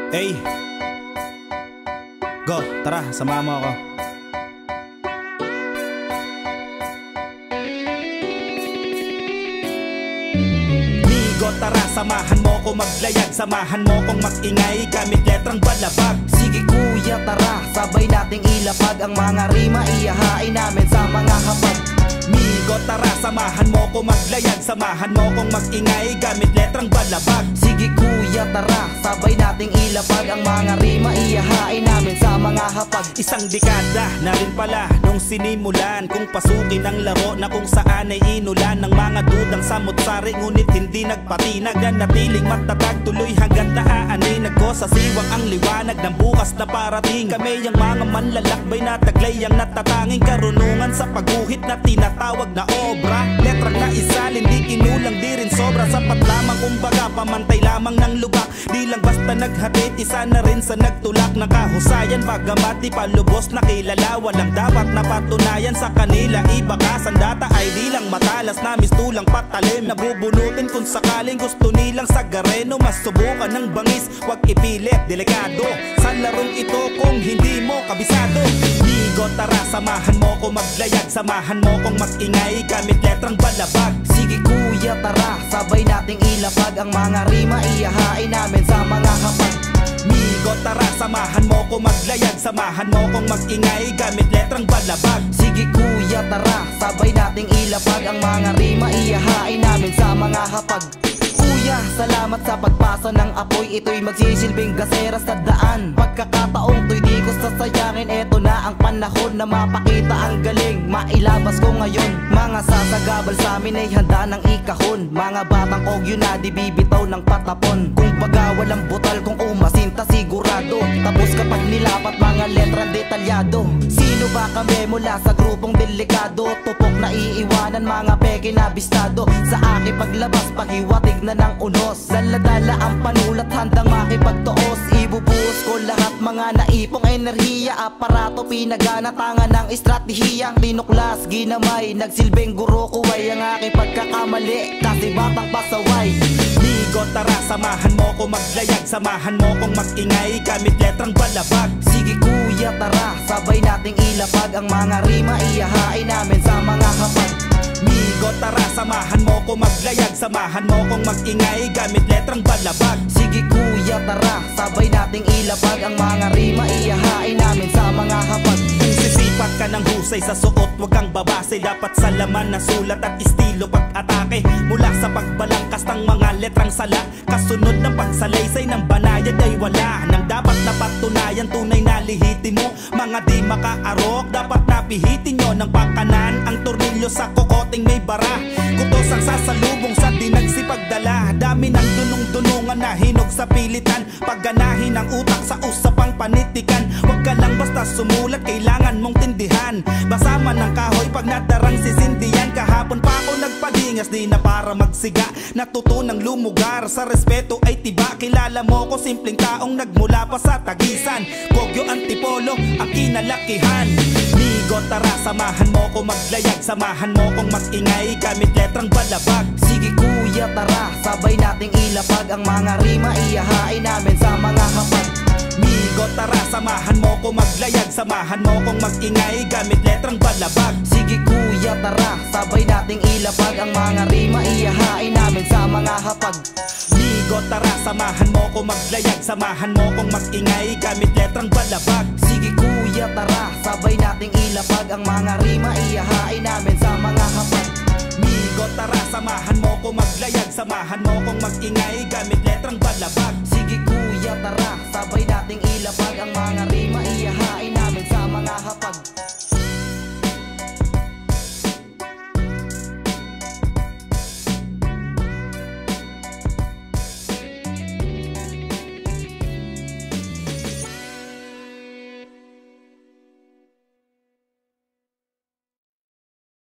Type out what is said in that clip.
Hey, go, tara, samahan mo ako. Migo, tara, samahan mo ko maglayag. Samahan mo kong mag-ingay gamit letrang balabag. Sige kuya, tara, sabay nating ilapag ang mga rima, iyahain namin sa mga hapag. Migo, tara, samahan mo ko maglayag. Samahan mo kong mag-ingay gamit letrang balabag. Sige kuya, tara, sabay nating ilapag ang mga rima, iyahain namin sa mga hapag. Isang dekada na rin pala nung sinimulan kung pasukin ang laro na kung saan ay inulan ng mga dudang samot-sari, ngunit hindi nagpatinag. Natiling matatag tuloy hanggang naaanin. Nagko sa siwang ang liwanag ng bukas na parating. Kami ang mga manlalakbay na taglay ang natatanging karunungan sa pagguhit na tinatawag na obra. Letrang na isalin, di kinulang, di rin sobra. Sapat lamang kumbaga, pamantay lamang ng lubak. Di lang basta naghatid, isa na rin sa nagtulak ng kahusayan. Bagamat di palubos na kilala, walang dapat na patunayan sa kanila. Ibaka sandata ay di lang matalas na mistulang patalim. Nabubunutin kung sakaling gusto nilang sagareno. Mas subukan ng bangis, wag ipilit, delikado sa larong ito kung hindi mo kabisado. Migo, tara, samahan mo ko maglayag. Samahan mo kong mag-ingay gamit letrang balabag. Sige kuya, tara, sabay nating ilapag ang mga rima, iyahain namin sa mga hapag. Migo, tara, samahan mo ko maglayag. Samahan mo kong mag-ingay gamit letrang balabag. Sige kuya, tara, sabay nating ilapag ang mga rima, iyahain namin sa mga hapag. Kuya, salamat sa pagpasa ng apoy. Ito'y magsisilbing gasera sa daan. Pagkakataong to'y di ko sasayangin. Eto na ang panahon na mapakita ang galing. Mailabas ko ngayon. Mga sasagabal sa amin ay handa ng ikahon. Mga batang kogyo na di bibitaw ng patapon. Kung baga walang butal, kung umasinta sigurado. Tapos kapag nilapat mga letrang detalyado. Sino ba kami mula sa grupong delikado? Tupok na iiwanan, mga peke na bistado. Sa aking paglabas, paghiwatig na ng unos. Dala-dala ang panulat, handang makipagtuos. Ibubuhos ko lahat mga naipong enerhiya. Aparato, pinagana, tangan ng estratehiyang tinuklas, ginamay, nagsilbing guro ko ay ang aking pagkakamali. Kasi batang pasaway. Migo, tara, samahan mo ko maglayag. Samahan mo kong mag-ingay gamit letrang balabag. Sige kuya, tara, sabay nating ilapag ang mga rima, iyahain namin sa mga hapag. Migo, tara, samahan mo ko maglayag. Samahan mo kong mag-ingay gamit letrang balabag. Sige kuya, tara, sabay nating ilapag ang mga rima, iyahain namin sa mga hapag. Kung sisipat ka ng husay sa suot, wag kang babase. Dapat sa laman na sulat at estilo pag-atake. Mula sa pagbalangkas ng mga letrang sala, kasunod ng pagsalaysay ng banayad ay wala nang dapat na patunayan. Tunay na lihitin mo, mga di makaarok. Dapat napihitin nyo ng pakanan ang tornilyo sa kokoting may bara. Kutos ang sasalubong sa dinagsipagdala. Dami ng dunong-dunungan na hinog sa pilitan. Pagganahin ang utak sa usapang panitikan. Huwag ka lang basta sumulat, kailangan mong tindihan. Basama ng kahoy pag nadarang sisindihan. Kahapon pa ako nagpadingas, di na para magsiga. Natutunang lumugar, sa respeto ay tiba. Kilala mo ko, simpleng taong nagmula pa sa Tagisan. Kogyo Antipolo, ang kinalakihan. Migo, tara, samahan mo ko maglayag. Samahan mo kong mag-ingay gamit letrang balabag. Sige kuya, tara, sabay nating ilapag ang mga rima, iyahain namin sa mga hapag. Migo, tara, samahan mo ko maglayag. Samahan mo kong mag-ingay gamit letrang balabag. Sige kuya, tara, sabay nating ilapag ang mga rima, iyahain namin sa mga hapag. Migo, tara, samahan mo ko maglayag. Samahan mo kong mag-ingay gamit letrang balabag. Sige kuya, tara, sabay nating ilapag ang mga rima, iyahain namin sa mga hapag. Migo, tara, samahan mo ko maglayag. Samahan mo kong mag-ingay gamit